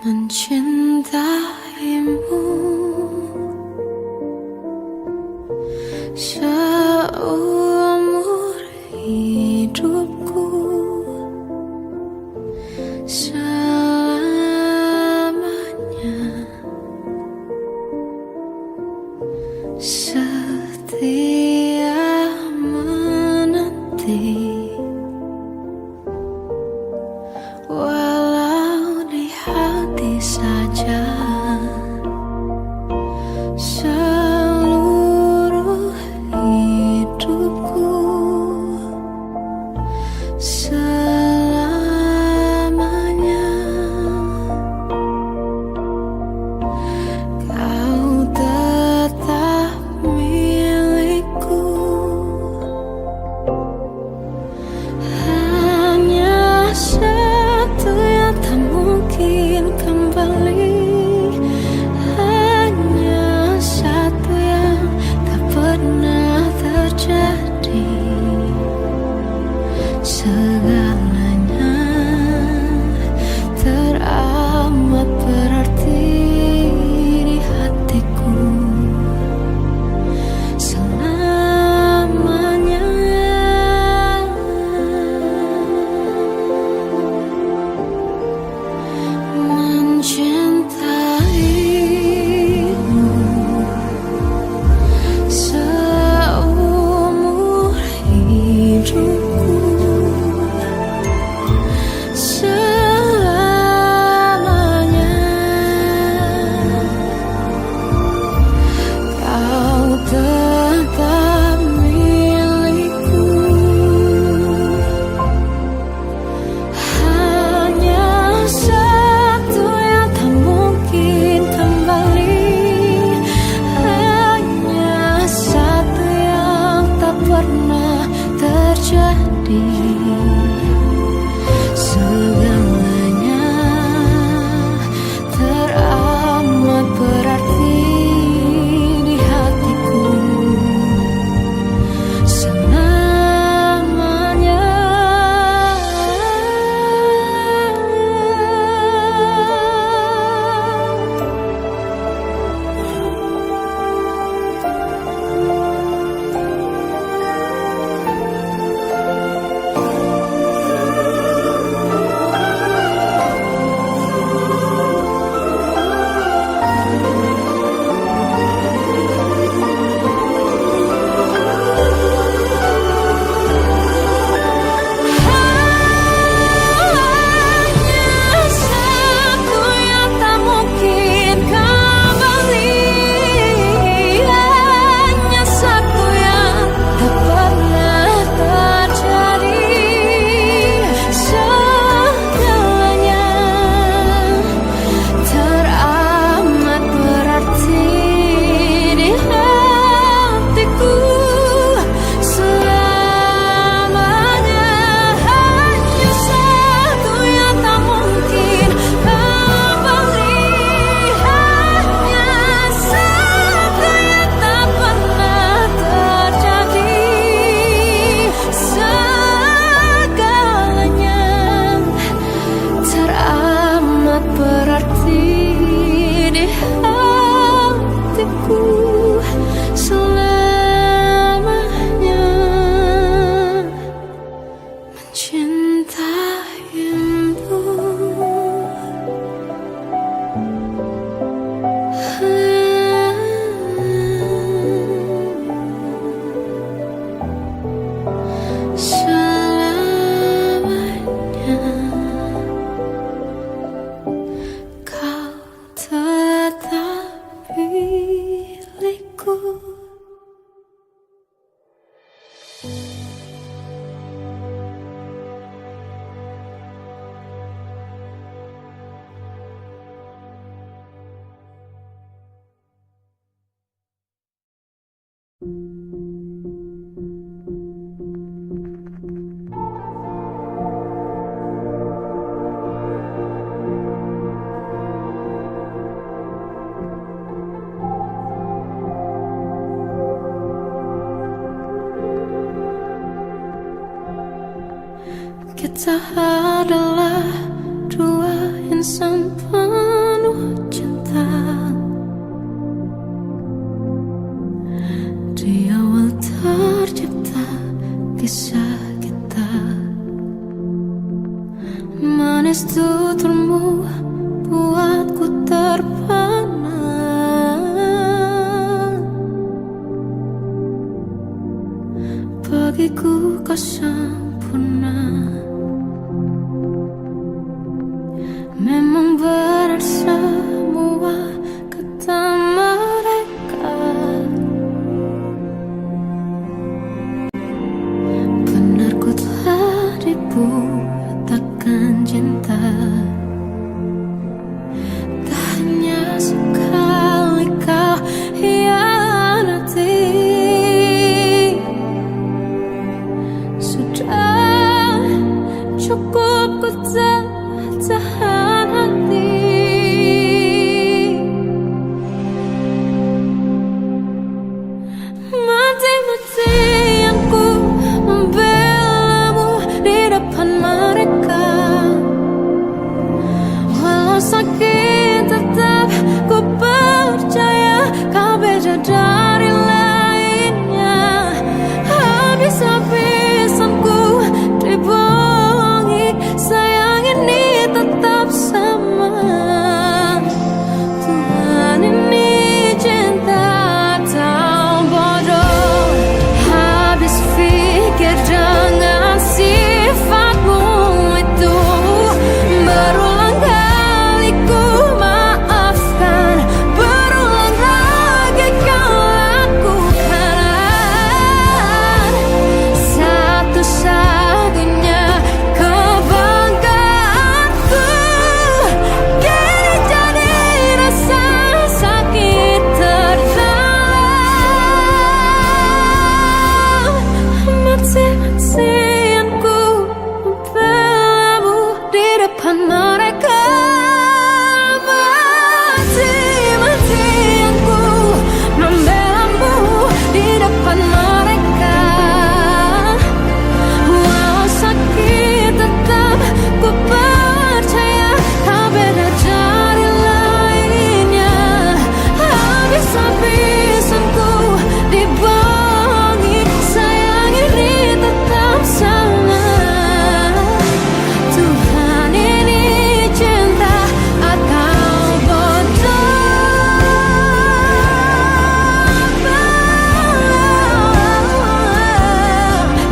mencintaimu seumur hidupku, selamanya setia menanti. Walau di hati saja seluruh hidupku, selamanya kau tetap milikku. Hanya satu yang tak mungkin kembali, hanya satu yang tak pernah terjadi. Segalanya teramat berarti di hatiku selamanya. Mencintaimu seumur hidupku, selamanya kau tetap milikku. Hanya satu yang tak mungkin kembali, hanya satu yang tak pernah terjadi. Segalanya teramat berarti di hatiku selamanya. Kita adalah dua insan cinta. Di awal tercipta kisah kita, manis tuturmu buatku terpana. Bagiku kau sempurna. Memang benar semua kata mereka, benar ku telah dibutakan cinta. Tak hanya sekali kau hianati, sudah cukup ku tahan hati. Mati-matian ku membelamu di depan mereka. Walau sakit tetap ku percaya kau beda dari lainnya. Habis-habisan ku dibohongi, sayang ini tetap sama. Tuhan ini cinta atau bodoh. Habis pikir dengan sifatmu itu, berulang kali ku maafkan, berulang lagi kau lakukan. Satu-satunya kebanggaanku kini jadi rasa sakit terdalam. Mati-matian ku membelamu di depan mereka. Mati-matian ku membelamu di depan mereka. Walau sakit tetap ku percaya kau beda dari lainnya. Habis-habisan ku dibohongi, sayang ini tetap sama. Tuhan ini cinta atau bodoh.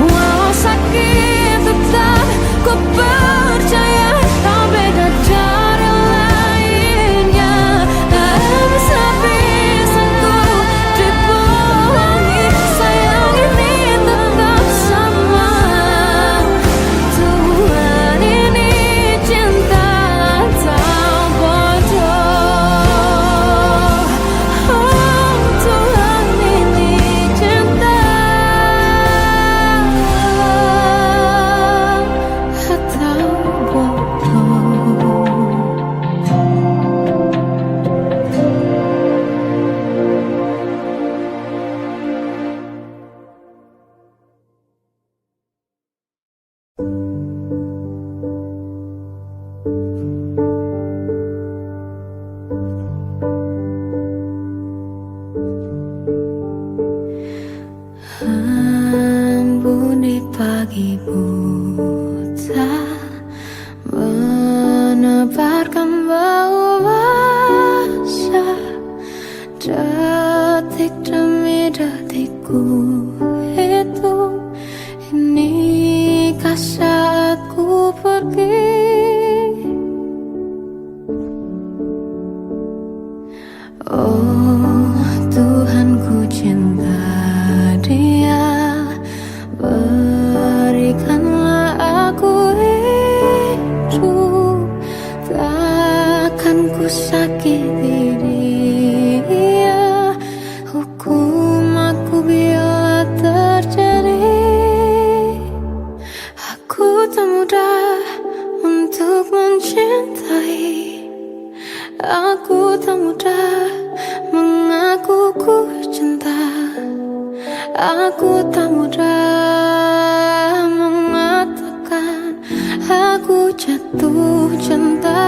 Walau sakit tetap ku percaya kau beda dari lainnya. Habis-habisan ku dibohongi, sayang ini tetap sama. Tuhan ini cinta atau bodoh. Oh, Tuhan ini cinta atau bodoh. Embun di pagi buta menebarkan bau basah. Detik demi detikku hitung, inikah saatku pergi? Oh Tuhan, ku cinta dia, berikanlah aku hidup. Takkan ku sakiti dia, hukum aku bila terjadi. Aku tak mudah untuk mencintai, aku tak mudah mengaku ku cinta, aku tak mudah mengatakan aku jatuh cinta.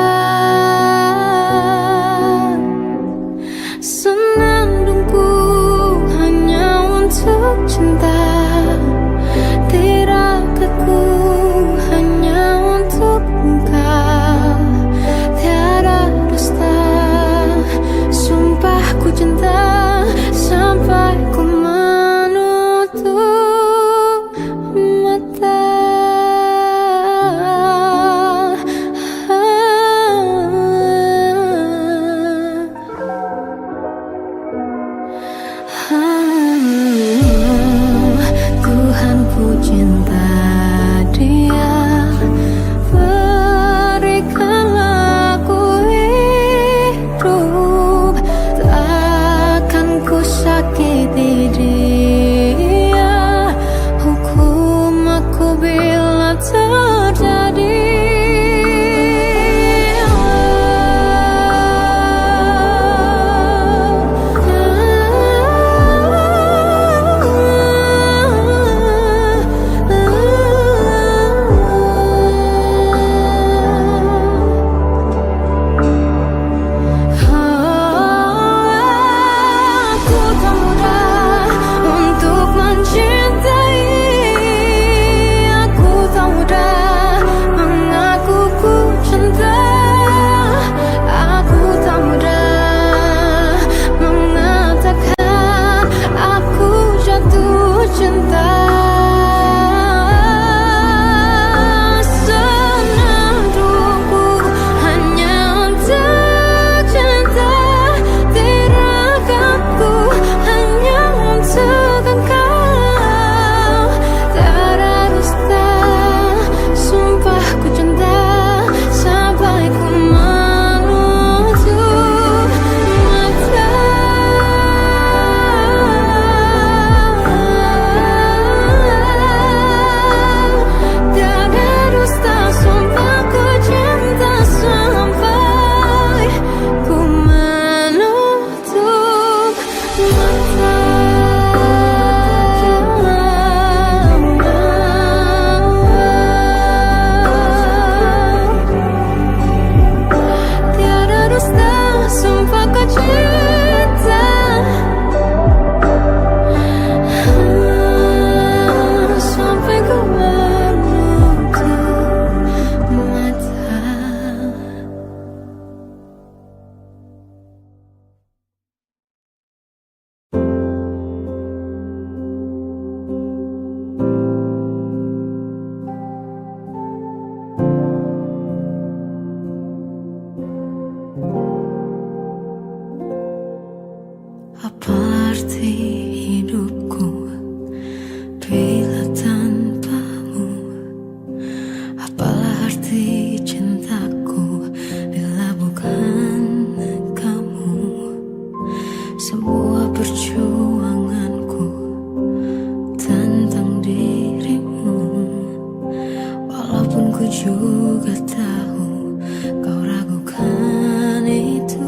juga tahu kau ragukan itu.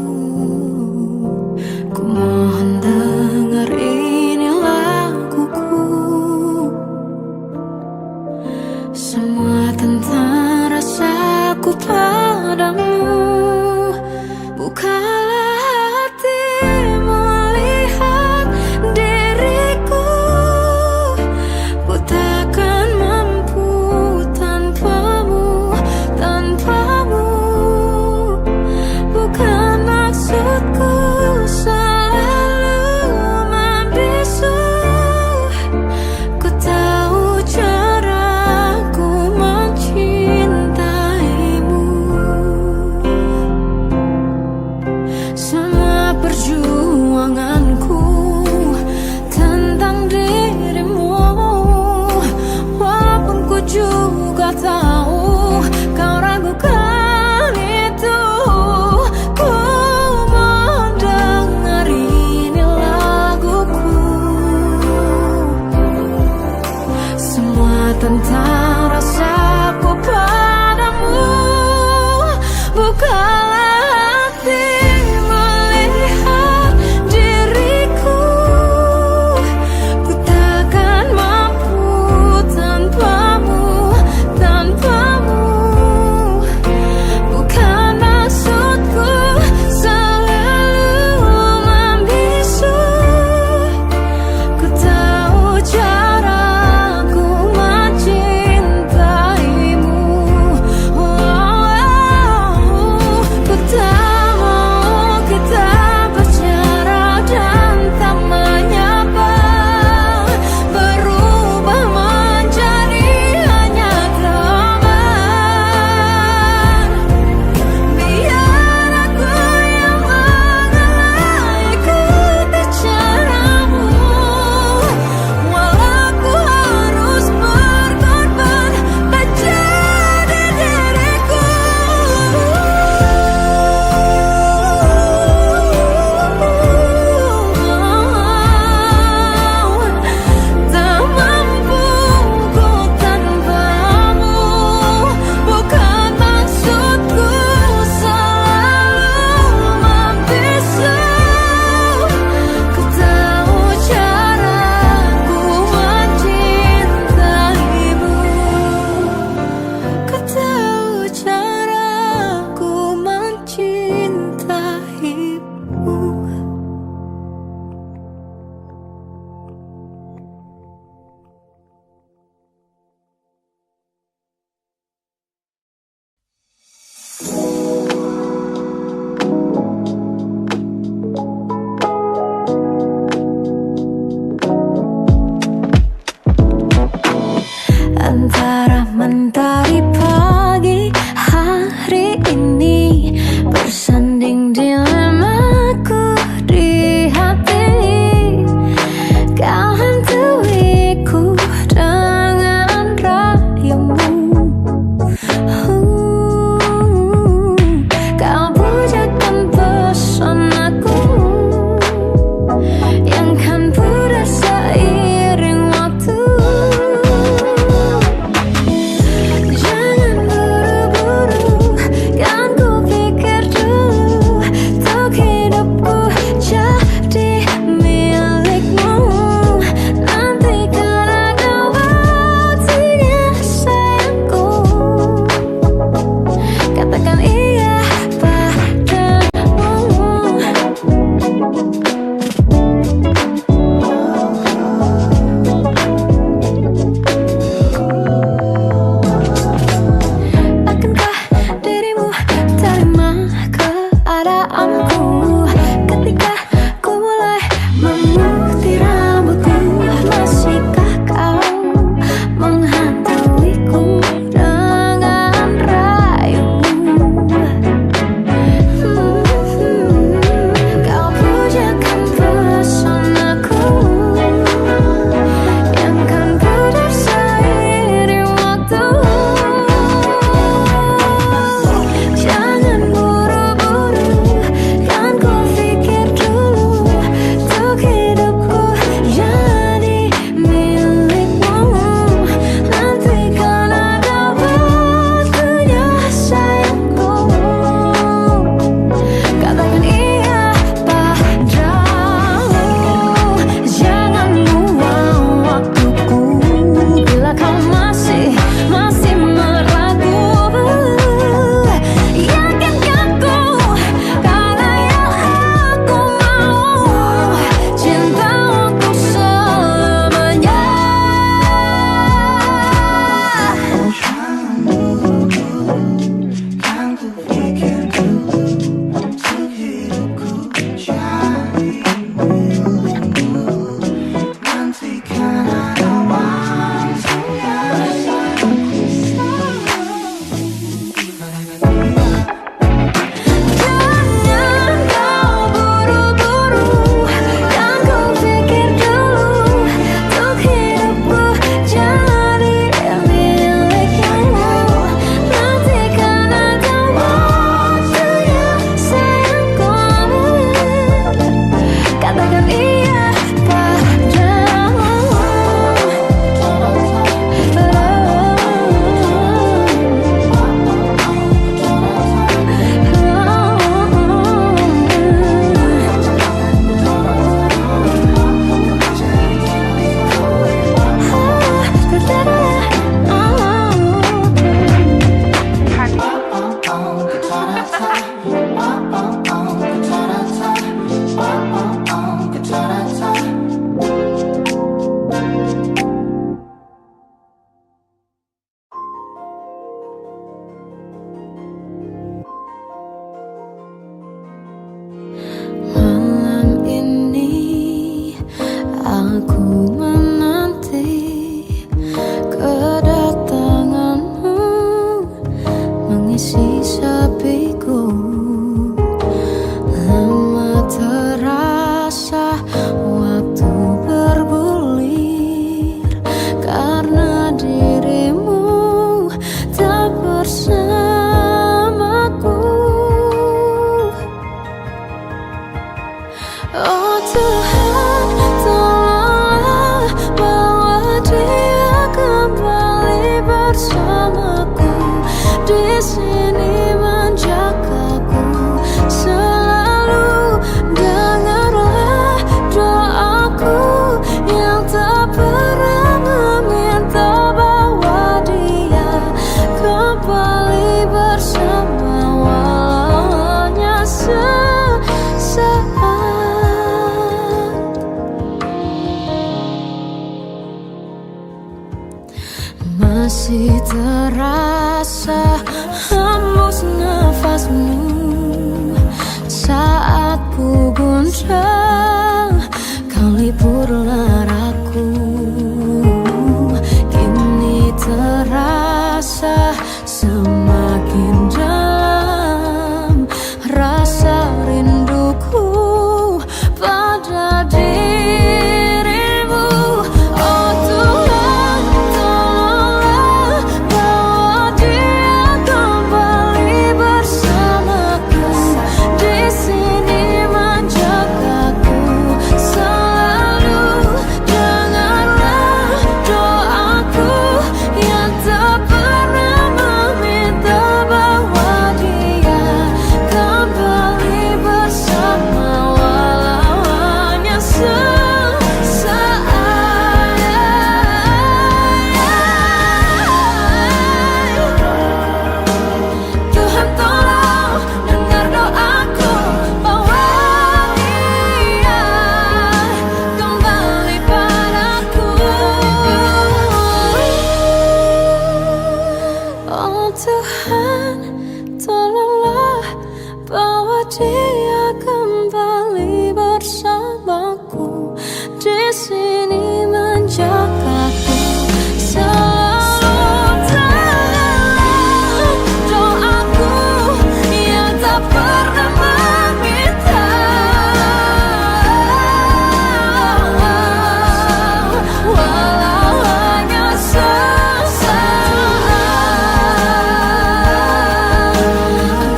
Ku mohon dengar ini laguku, semua tentang rasaku padamu. Bukalah hatimu, lihat diriku. Ku takkan mampu tanpamu, tanpamu. Bukan maksudku selalu membisu. Ku tahu caraku mencintaimu. mengisi sepiku. Lama terasa waktu bergulir karena dirimu tak bersamaku. Oh Tuhan, tolonglah bawa dia kembali bersamaku. Di sini menjagaku selalu. Dengarlah doaku yang tak pernah meminta, bawa dia kembali bersama walau hanya sesaat. Masih terasa hembus nafasmu saat ku guncang, kau liburlah raku. Kini terasa semakin dalam rasa rinduku pada dirimu. Oh Tuhan, tolonglah bawa dia kembali bersamaku. Di sini menjagaku selalu. Dengarlah doaku yang tak pernah meminta, bawa dia kembali bersama walau hanya sesaat. Tuhan tolong dengar doaku, bawa dia kembali padaku. Oh Tuhan, tolonglah bawa dia kembali bersamaku. Di sini menjagaku selalu. Dengarlah doaku yang tak pernah meminta, walau hanya sesaat.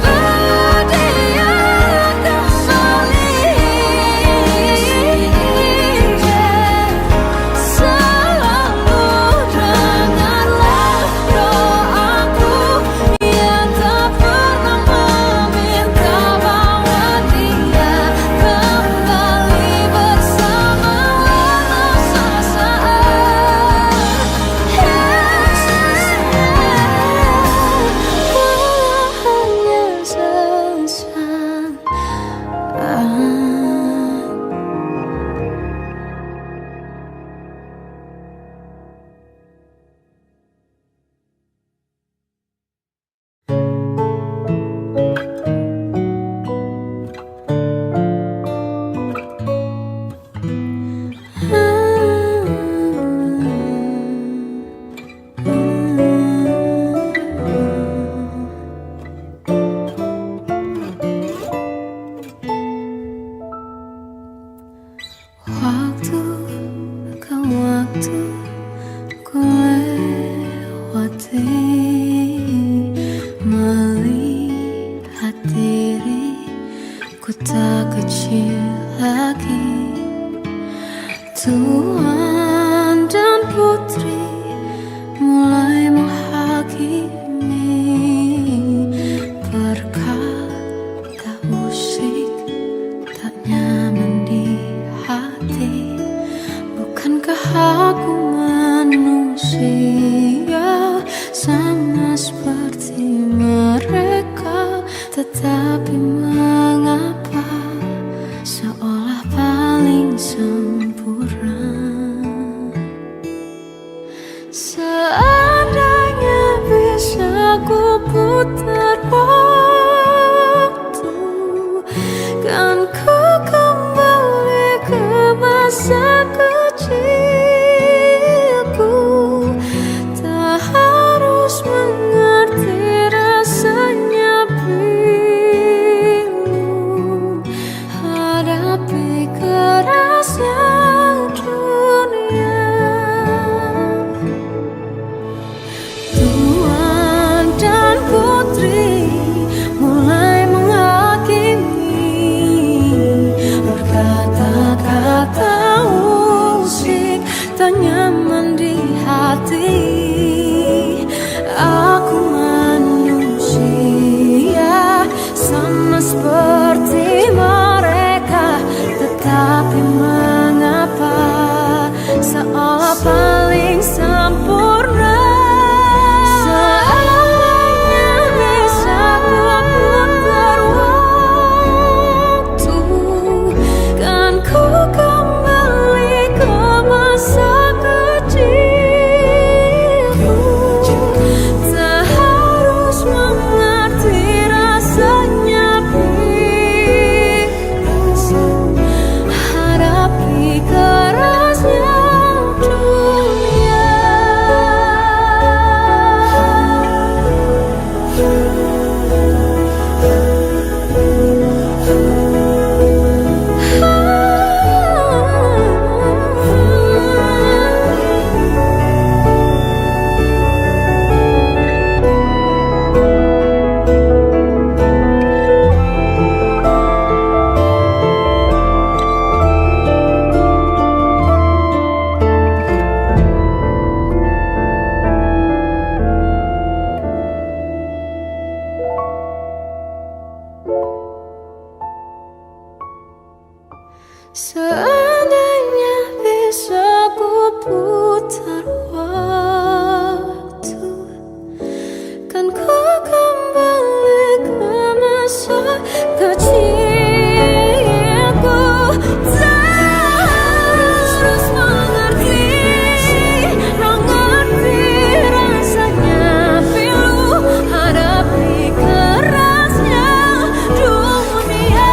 Bawa dia kembali selalu. Dengarlah doaku yang tak pernah meminta, bawa dia kembali bersama walau sesaat. Walau hanya sesaat. Waktu ke waktu ku lewati, melihat diriku tak kecil lagi. Tuan dan putri mulai menghakimi, berkata musik tak nyaman di hati. Bukankah aku manusia sama seperti mereka? Tetapi mengapa seolah paling sempurna? Seandainya bisa ku putar waktu, kan ku kembali ke masa kecilku. Tak harus mengerti rasanya Seandainya bisa ku putar waktu, kan ku kembali ke masa kecilku. Terus mengerti rasanya pilu hadapi kerasnya dunia.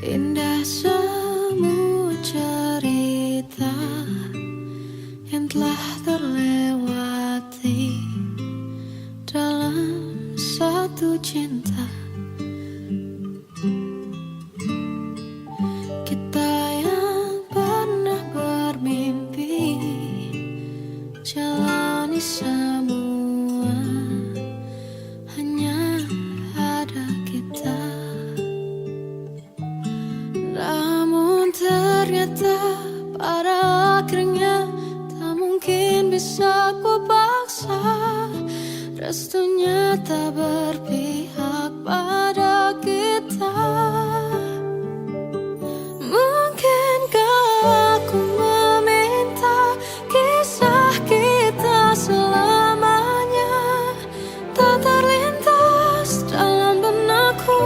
Indah semua cerita yang telah terlewati dalam satu cinta. Kita yang pernah bermimpi jalani semua, hanya ada kita. Namun ternyata pada akhirnya tak mungkin bisa ku paksa. Restunya tak berpihak pada kita. Mungkinkah aku meminta kisah kita selamanya tak terlintas dalam benakku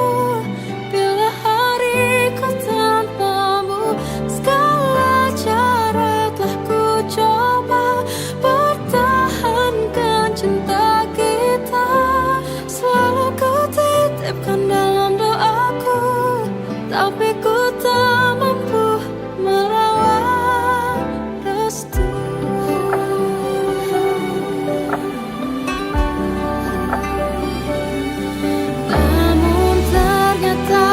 bila hariku tanpamu. Segala cara telah ku coba pertahankan cinta kita. Selalu ku titipkan dalam doaku, tapi ku tak mampu merawat restu. Namun ternyata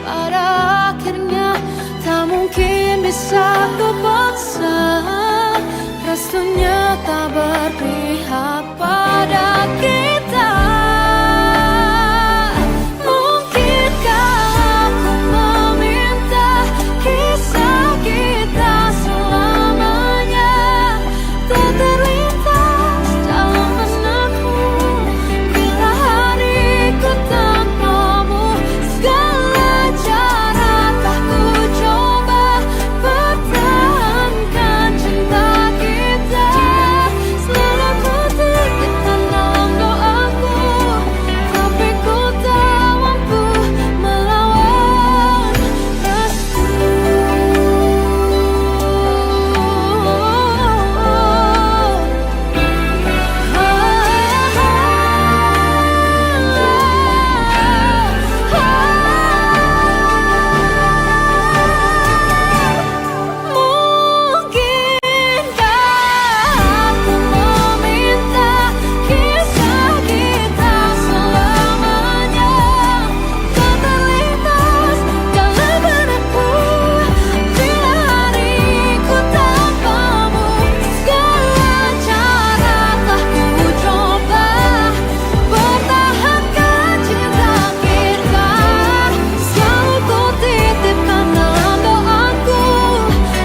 pada akhirnya tak mungkin bisa ku paksa. Restunya tak berpihak pada kita. Mungkinkah aku meminta kisah kita selamanya tak terlintas dalam benakku bila hariku tanpamu. Segala cara telah ku coba pertahankan cinta kita. Selalu ku titipkan dalam doaku, tapi ku tak mampu melawan restu. Mungkinkah aku meminta kisah kita selamanya tak terlintas dalam benakku bila hariku tanpamu. Segala cara telah ku coba pertahankan cinta kita. Selalu ku titipkan dalam doaku,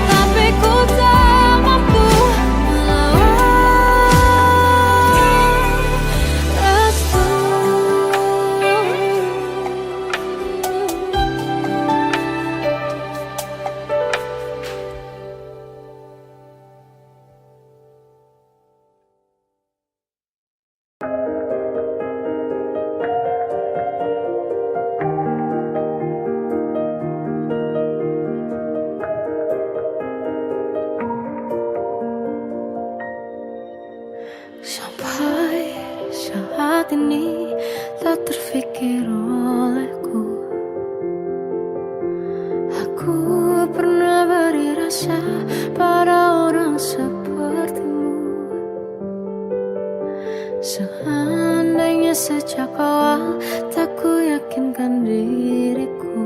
tapi ku tak mampu melawan restu. Sampai saat ini tak terfikir olehku aku pernah beri rasa pada orang sepertimu. Seandainya sejak awal tak ku yakinkan diriku,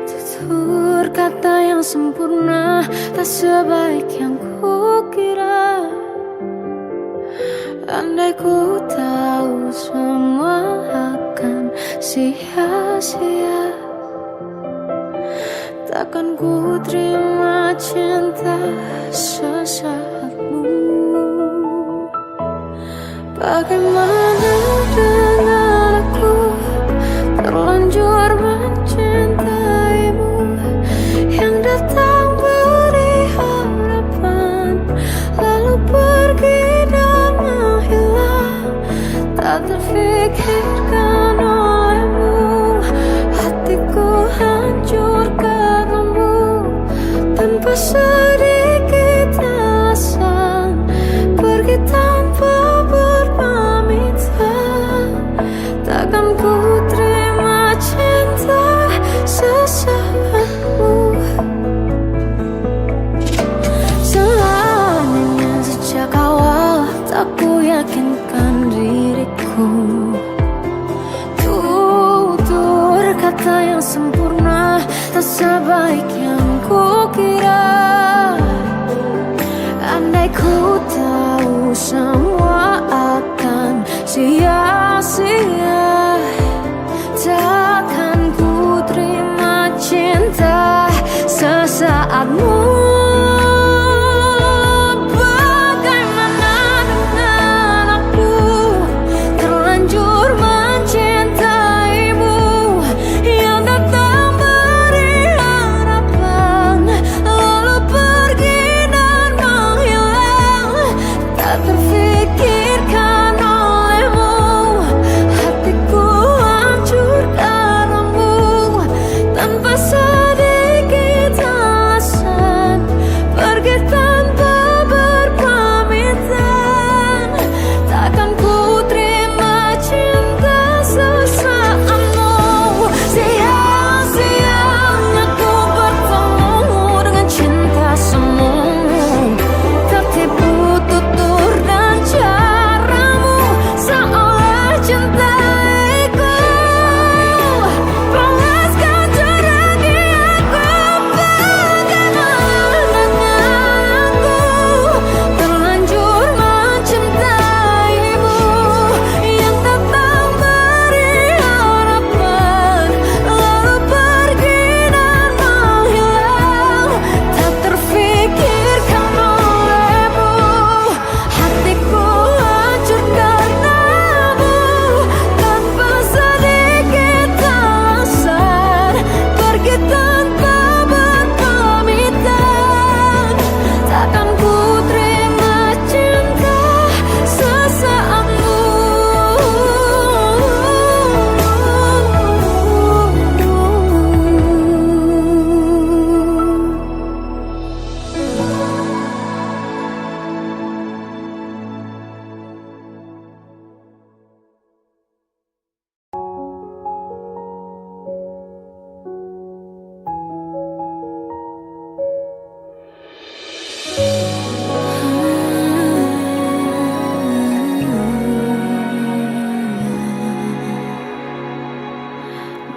tutur kata yang sempurna tak sebaik yang kukira. Andai ku tahu semua akan sia-sia, takkan ku terima cinta sesaatmu. Bagaimana dengan aku terlanjur mencintaimu yang datang beri harapan lalu pergi dan menghilang. Tak terfikirkan olehmu, hatiku hancur karenamu tanpa sedikit alasan, pergi tanpa berpamitan. sempurna, tak sebaik yang kukira. Andai ku tahu semua akan sia-sia, takkan ku terima cinta sesaatmu.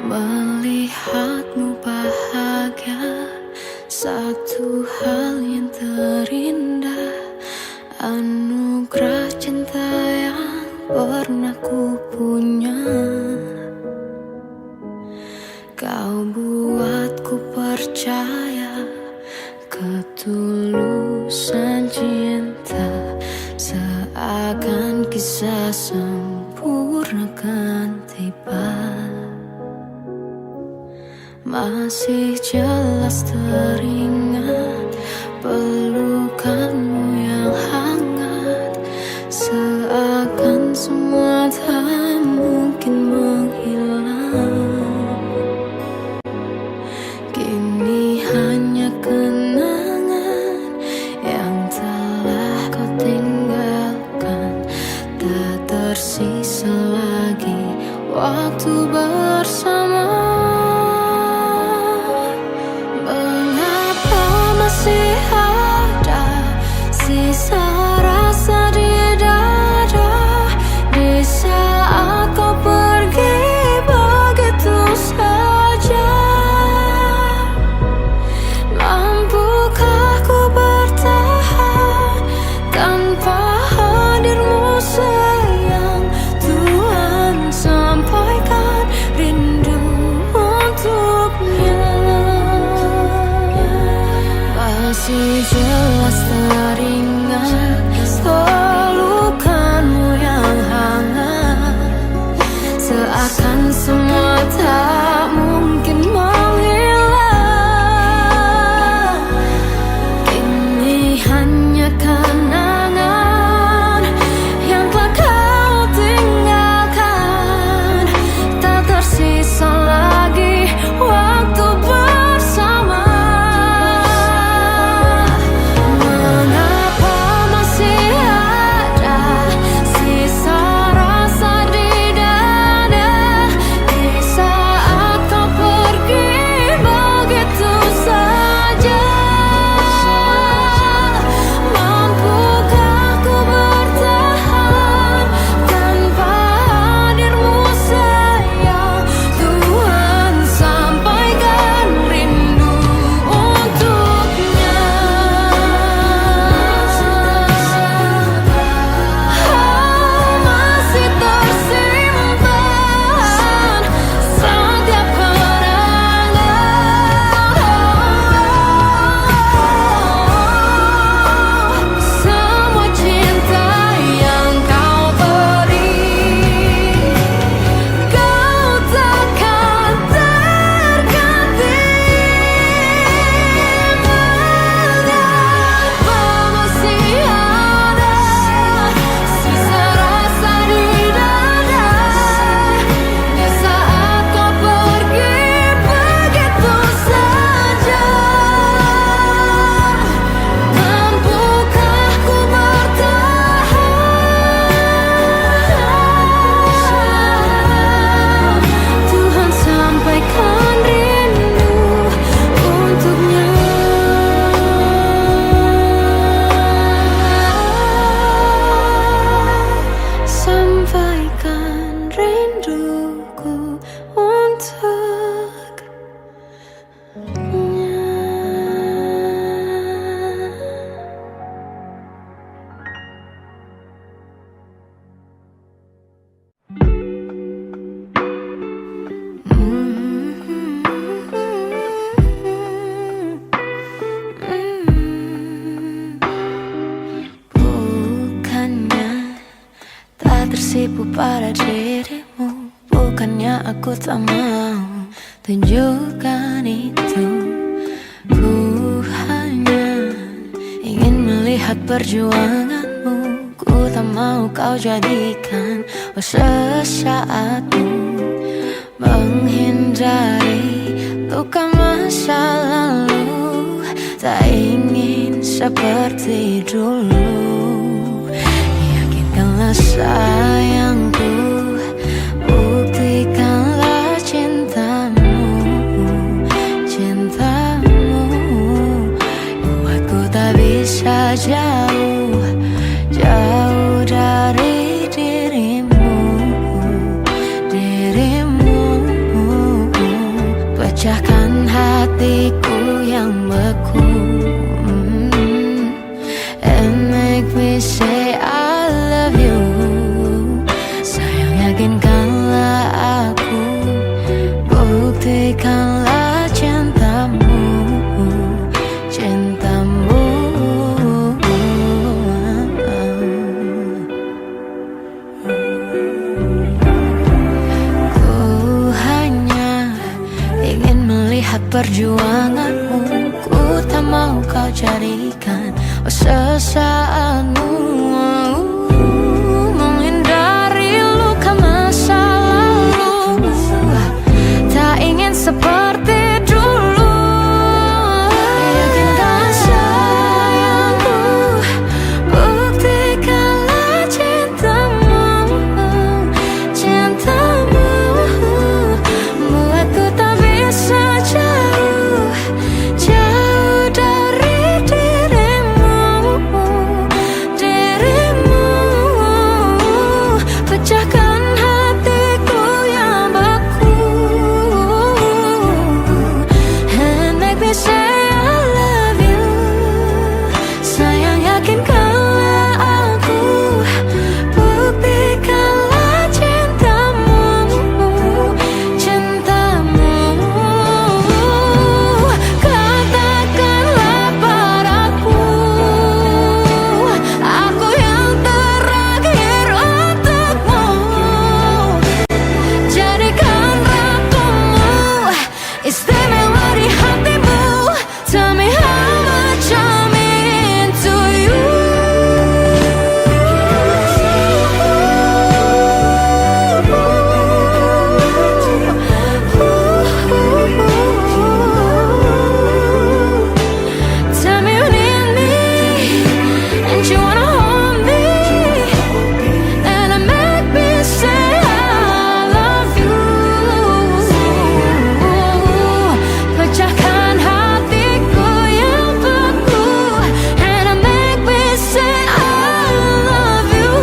Melihatmu bahagia, satu hal yang terindah, anugerah cinta yang pernah ku punya. Kau buatku percaya ketulusan cinta, seakan kisah sempurna kan tiba. Masih jelas teringat pelukanmu yang hangat, seakan semua tak mungkin menghilang. Kini hanya kenangan yang telah kau tinggalkan, tak tersisa lagi waktu bersama. Masih ada sisa rasa di dada di saat kau pergi begitu saja. Mampukah ku bertahan tanpa hadirmu sayang? Tuhan sampaikan rindu untuknya. Masih jelas teringat pelukanmu yang hangat, seakan semua tak mungkin menghilang. Kini hanya kenangan yang telah kau tinggalkan, tak tersisa lagi waktu bersama. Saat dirimu. Bukannya aku tak mau tunjukkan itu, ku hanya ingin melihat perjuanganmu. Ku tak mau kau jadikan sesaatmu, menghindari luka masa lalu. Tak ingin seperti dulu. Yakinkanlah sayangku, buktikanlah cintamu. Cintamu buatku tak bisa jauh, jauh dari dirimu. Dirimu pecahkan hatiku yang beku, and make me say I love you. Sayang, yakinkanlah aku, buktikanlah cintamu. Cintamu ku hanya ingin melihat perjuanganmu. Ku tak mau kau jadikan sesaatmu, menghindari luka masa lalu. Tak ingin seperti dulu. Yakinkan sayangku, buktikanlah cintamu. Cintamu buatku tak bisa jauh, jauh dari dirimu. Dirimu pecahkan hatiku yang beku, and make me say I love you. Sayang, yakinkanlah aku, buktikanlah cintamu. Cintamu katakanlah padaku, aku yang terakhir untukmu. Jadikan ratumu, istimewa di hatimu. Tell me how much I'm into you. Tell me you need me, and you wanna hold me, and it make me say I love you. Pecahkan hatiku yang beku, and it make me say I love you.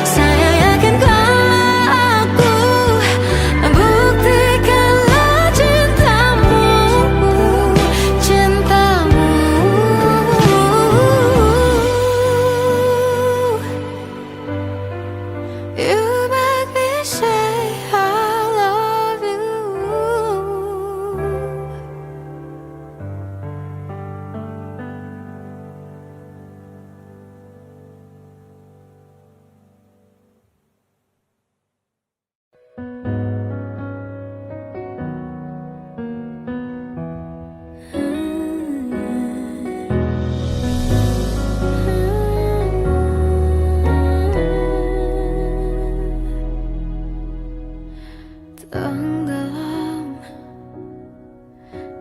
Sayang, yakinkanlah aku, buktikanlah cintamu. Cintamu you make me say I love you. Tenggelam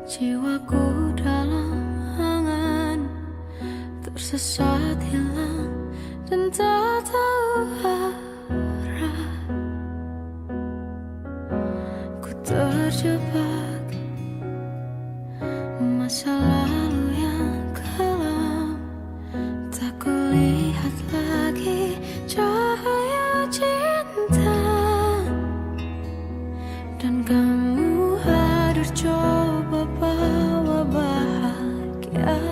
jiwaku dalam angan, tersesat hilang dan tak tahu arah. Ku terjebak masa lalu yang kelam, tak kulihat lagi cahaya cinta. Dan kamu hadir coba bawa bahagia.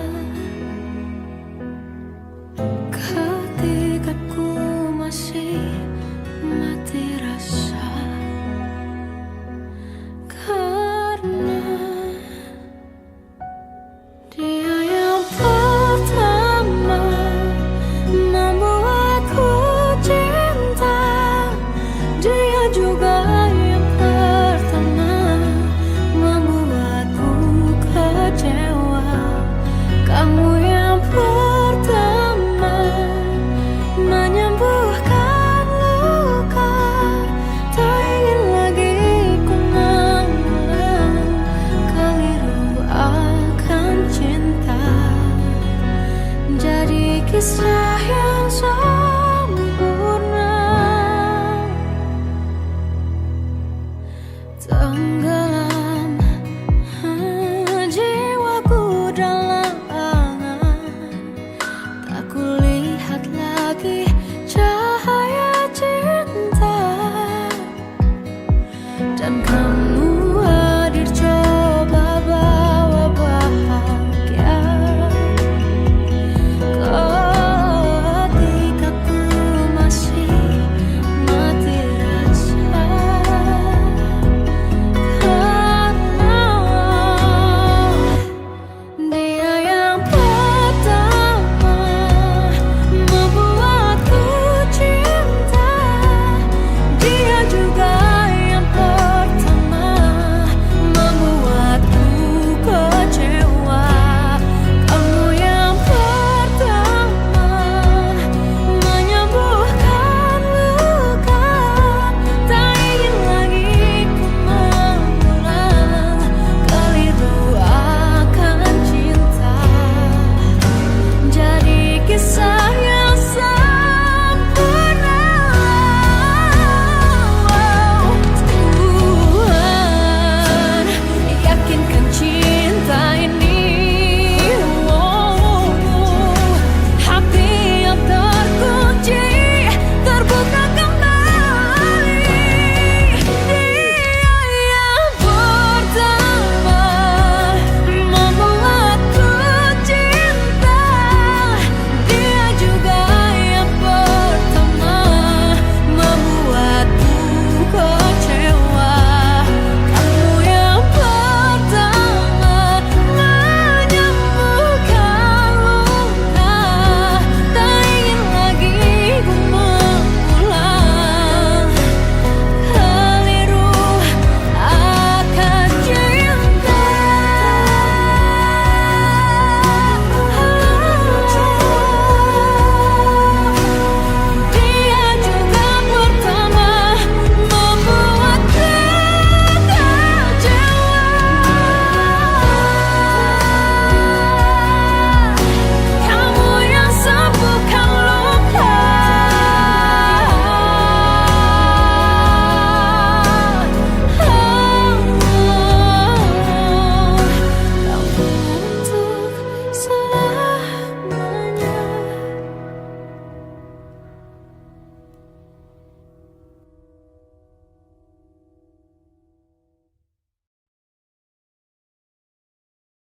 Ketika ku masih mati rasa, karena dia yang pertama membuatku cinta. Tenggelam jiwaku dalam angan, tak kulihat lagi cahaya cinta. Dan kamu